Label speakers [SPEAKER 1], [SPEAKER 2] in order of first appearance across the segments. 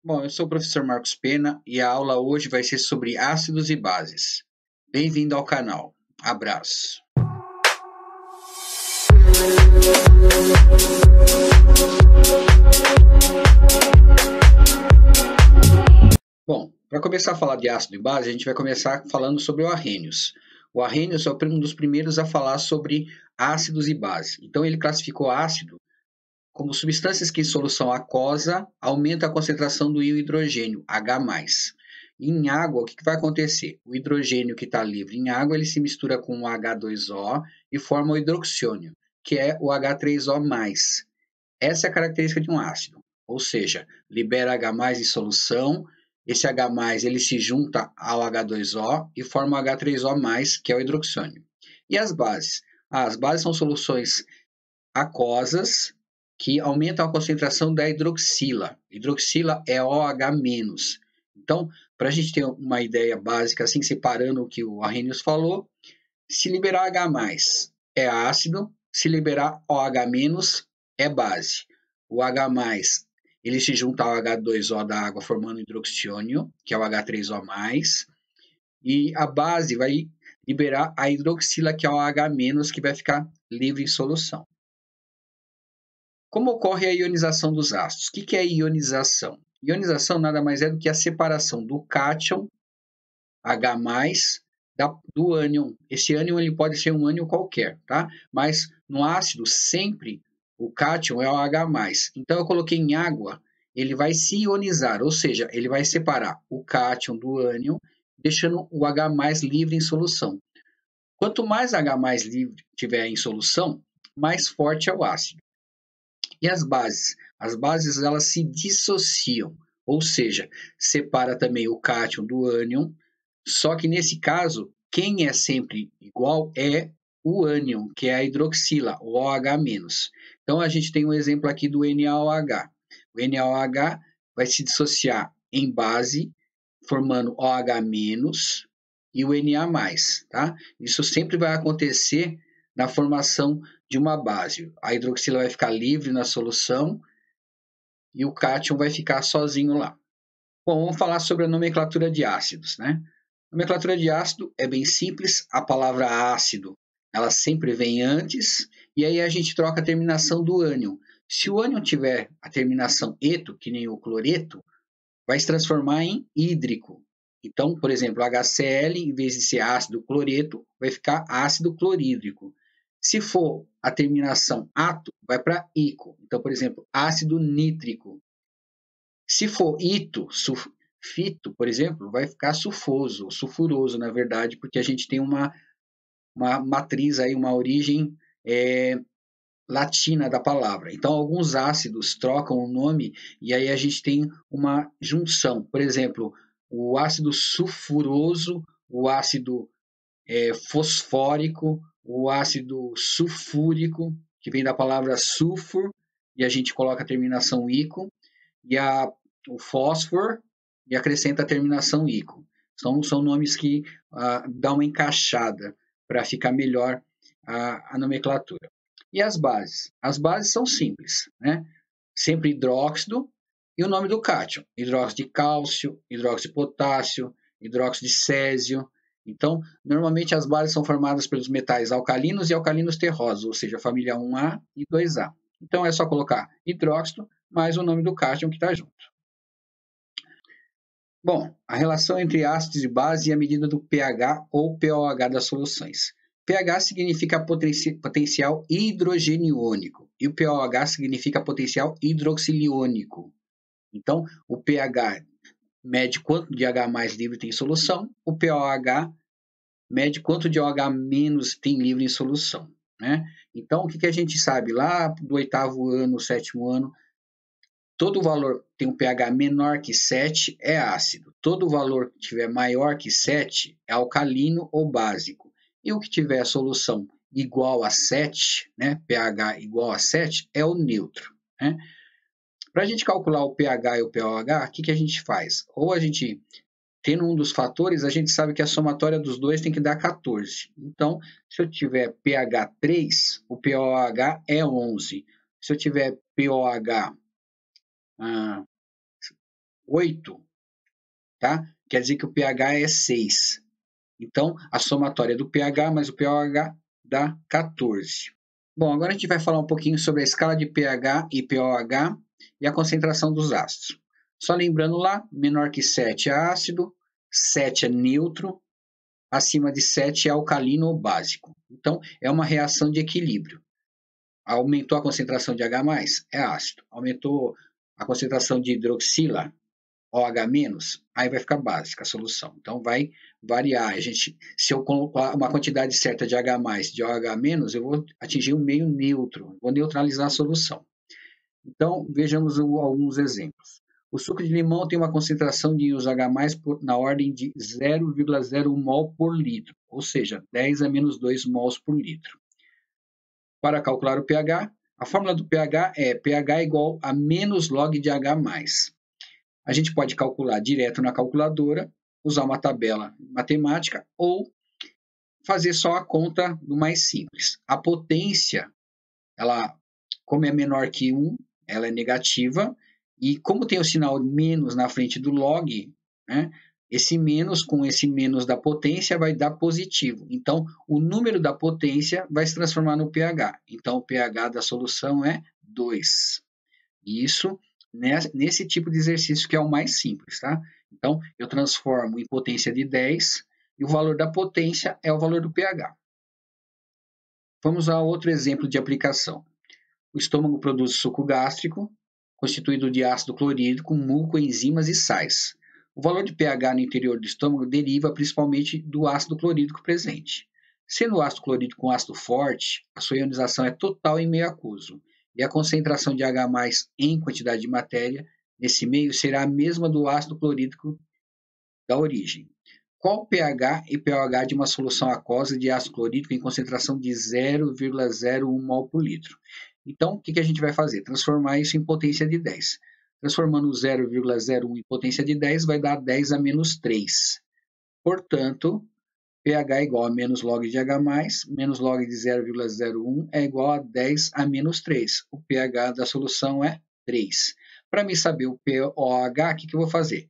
[SPEAKER 1] Bom, eu sou o professor Marcos Pena e a aula hoje vai ser sobre ácidos e bases. Bem-vindo ao canal. Abraço. Bom, para começar a falar de ácido e base, a gente vai começar falando sobre o Arrhenius. O Arrhenius é um dos primeiros a falar sobre ácidos e bases. Então, ele classificou ácido como substâncias que em solução aquosa aumentam a concentração do íon hidrogênio, H+. Em água, o que vai acontecer? O hidrogênio que está livre em água, ele se mistura com o H2O e forma o hidroxônio, que é o H3O+. Essa é a característica de um ácido, ou seja, libera H+ em solução, esse H+, ele se junta ao H2O e forma o H3O+, que é o hidroxônio. E as bases? As bases são soluções aquosas que aumentam a concentração da hidroxila. Hidroxila é OH-. Então, para a gente ter uma ideia básica, assim, separando o que o Arrhenius falou, se liberar H+, é ácido, se liberar OH- é base. O H+, ele se junta ao H2O da água, formando hidroxônio, que é o H3O+, e a base vai liberar a hidroxila, que é o OH-, que vai ficar livre em solução. Como ocorre a ionização dos ácidos? O que é ionização? Ionização nada mais é do que a separação do cátion, H+, do ânion. Esse ânion ele pode ser um ânion qualquer, tá? Mas no ácido, sempre o cátion é o H+. Então, eu coloquei em água, ele vai se ionizar, ou seja, ele vai separar o cátion do ânion, deixando o H+ livre em solução. Quanto mais H+ livre tiver em solução, mais forte é o ácido. E as bases? As bases elas se dissociam, ou seja, separa também o cátion do ânion, só que nesse caso, quem é sempre igual é o ânion, que é a hidroxila, o OH-. Então, a gente tem um exemplo aqui do NaOH. O NaOH vai se dissociar em base, formando OH- e o Na+, tá? Isso sempre vai acontecer na formação de uma base. A hidroxila vai ficar livre na solução e o cátion vai ficar sozinho lá. Bom, vamos falar sobre a nomenclatura de ácidos, né? A nomenclatura de ácido é bem simples, a palavra ácido, ela sempre vem antes, e aí a gente troca a terminação do ânion. Se o ânion tiver a terminação eto, que nem o cloreto, vai se transformar em hídrico. Então, por exemplo, HCl, em vez de ser ácido cloreto, vai ficar ácido clorídrico. Se for a terminação ato, vai para ico. Então, por exemplo, ácido nítrico. Se for ito, fito, por exemplo, vai ficar sulfoso, sulfuroso, na verdade, porque a gente tem uma matriz aí, uma origem latina da palavra. Então, alguns ácidos trocam o nome e aí a gente tem uma junção. Por exemplo, o ácido sulfuroso, o ácido fosfórico, o ácido sulfúrico, que vem da palavra sulfur, e a gente coloca a terminação ico, e o fósforo, e acrescenta a terminação ico. São nomes que dão uma encaixada para ficar melhor a nomenclatura. E as bases? As bases são simples, né? Sempre hidróxido e o nome do cátion. Hidróxido de cálcio, hidróxido de potássio, hidróxido de césio. Então, normalmente as bases são formadas pelos metais alcalinos e alcalinos terrosos, ou seja, a família 1A e 2A. Então, é só colocar hidróxido mais o nome do cátion que está junto. Bom, a relação entre ácidos e base é a medida do pH ou pOH das soluções. pH significa potencial hidrogeniônico e o pOH significa potencial hidroxiliônico. Então, o pH mede quanto de H+ livre tem em solução, o pOH mede quanto de OH- tem livre em solução, né? Então, o que a gente sabe lá do 8º ano, 7º ano? Todo valor que tem um pH menor que 7 é ácido. Todo valor que tiver maior que 7 é alcalino ou básico. E o que tiver solução igual a 7, né, pH igual a 7, é o neutro, né? Para a gente calcular o pH e o pOH, o que a gente faz? Ou a gente, tendo um dos fatores, a gente sabe que a somatória dos dois tem que dar 14. Então, se eu tiver pH 3, o pOH é 11. Se eu tiver pOH 8, tá? Quer dizer que o pH é 6. Então, a somatória do pH mais o pOH dá 14. Bom, agora a gente vai falar um pouquinho sobre a escala de pH e pOH e a concentração dos ácidos. Só lembrando lá, menor que 7 é ácido, 7 é neutro, acima de 7 é alcalino ou básico. Então, é uma reação de equilíbrio. Aumentou a concentração de H+, é ácido. Aumentou a concentração de hidroxila, OH-, aí vai ficar básica a solução. Então, vai variar. Se eu colocar uma quantidade certa de H+, de OH-, eu vou atingir um meio neutro, vou neutralizar a solução. Então, vejamos alguns exemplos. O suco de limão tem uma concentração de íons H+, na ordem de 0,01 mol por litro, ou seja, 10 a menos 2 mols por litro. Para calcular o pH, a fórmula do pH é pH igual a menos log de H+. A gente pode calcular direto na calculadora, usar uma tabela matemática ou fazer só a conta do mais simples. A potência, como é menor que 1, ela é negativa, e como tem o sinal menos na frente do log, né, esse menos com esse menos da potência vai dar positivo. Então, o número da potência vai se transformar no pH. Então, o pH da solução é 2. Isso nesse tipo de exercício que é o mais simples, tá? Então, eu transformo em potência de 10 e o valor da potência é o valor do pH. Vamos a outro exemplo de aplicação. O estômago produz suco gástrico, constituído de ácido clorídrico, muco, enzimas e sais. O valor de pH no interior do estômago deriva principalmente do ácido clorídrico presente. Sendo o ácido clorídrico um ácido forte, a sua ionização é total em meio aquoso, e a concentração de H+ em quantidade de matéria nesse meio será a mesma do ácido clorídrico da origem. Qual o pH e pOH de uma solução aquosa de ácido clorídrico em concentração de 0,01 mol por litro? Então, o que a gente vai fazer? Transformar isso em potência de 10. Transformando 0,01 em potência de 10 vai dar 10 a menos 3. Portanto, pH é igual a menos log de H+, menos log de 0,01 é igual a 10 a menos 3. O pH da solução é 3. Para mim saber o pOH, o que eu vou fazer?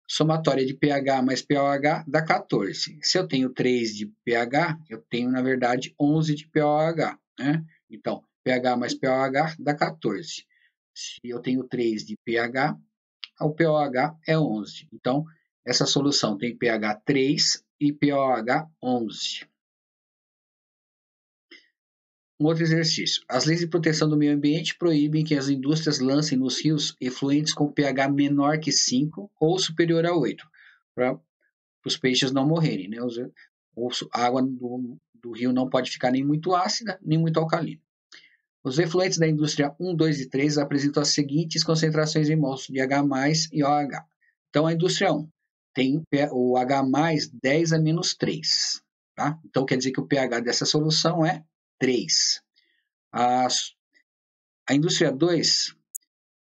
[SPEAKER 1] Somatória de pH mais pOH dá 14. Se eu tenho 3 de pH, eu tenho, na verdade, 11 de pOH. Né? Então, pH mais pOH dá 14. Se eu tenho 3 de pH, o pOH é 11. Então, essa solução tem pH 3 e pOH 11. Um outro exercício. As leis de proteção do meio ambiente proíbem que as indústrias lancem nos rios efluentes com pH menor que 5 ou superior a 8, para os peixes não morrerem. Né? A água do rio não pode ficar nem muito ácida, nem muito alcalina. Os efluentes da indústria 1, 2 e 3 apresentam as seguintes concentrações em mols de H+, e OH. Então, a indústria 1 tem o H+, 10 a menos 3. Tá? Então, quer dizer que o pH dessa solução é 3. A indústria 2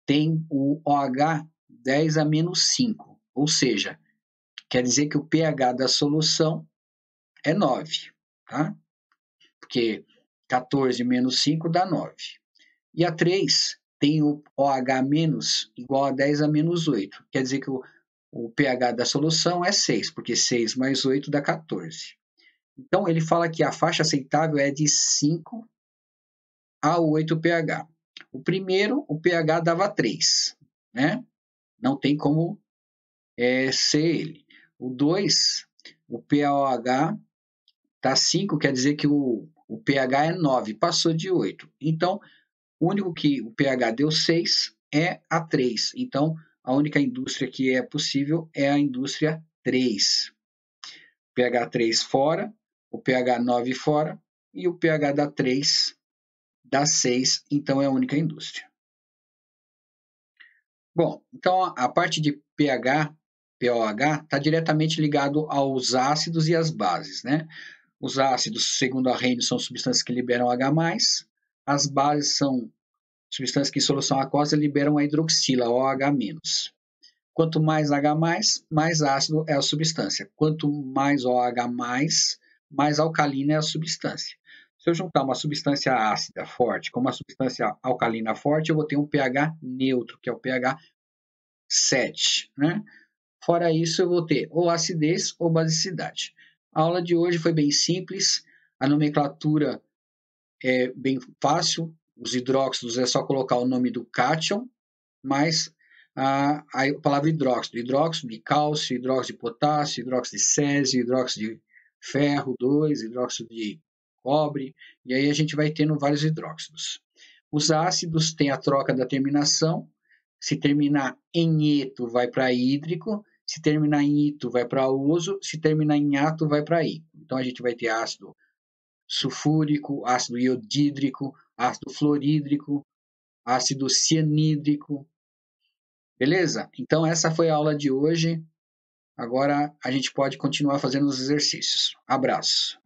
[SPEAKER 1] tem o OH 10 a menos 5, ou seja, quer dizer que o pH da solução é 9, tá? Porque 14 menos 5 dá 9. E a 3 tem o OH menos igual a 10 a menos 8, quer dizer que o pH da solução é 6, porque 6 mais 8 dá 14. Então, ele fala que a faixa aceitável é de 5 a 8 pH. O primeiro, o pH dava 3, né? Não tem como ser ele. O 2, o pOH está 5, quer dizer que o pH é 9, passou de 8. Então, o único que o pH deu 6 é a 3. Então, a única indústria que é possível é a indústria 3. pH 3 fora, o pH 9 fora e o pH da 3 dá 6, então é a única indústria. Bom, então a parte de pH, pOH, está diretamente ligado aos ácidos e às bases, né? Os ácidos, segundo a Arrhenius, são substâncias que liberam H+, as bases são substâncias que em solução aquosa liberam a hidroxila, OH-. Quanto mais H+, mais ácido é a substância. Quanto mais OH+, mais alcalina é a substância. Se eu juntar uma substância ácida forte com uma substância alcalina forte, eu vou ter um pH neutro, que é o pH 7, né? Fora isso, eu vou ter ou acidez ou basicidade. A aula de hoje foi bem simples, a nomenclatura é bem fácil, os hidróxidos é só colocar o nome do cátion, mas a palavra hidróxido, hidróxido de cálcio, hidróxido de potássio, hidróxido de césio, hidróxido de ferro 2, hidróxido de cobre, e aí a gente vai tendo vários hidróxidos. Os ácidos têm a troca da terminação, se terminar em eto vai para hídrico, se terminar em ito vai para oso, se terminar em ato vai para I. Então a gente vai ter ácido sulfúrico, ácido iodídrico, ácido fluorídrico, ácido cianídrico. Beleza? Então essa foi a aula de hoje. Agora a gente pode continuar fazendo os exercícios. Abraço.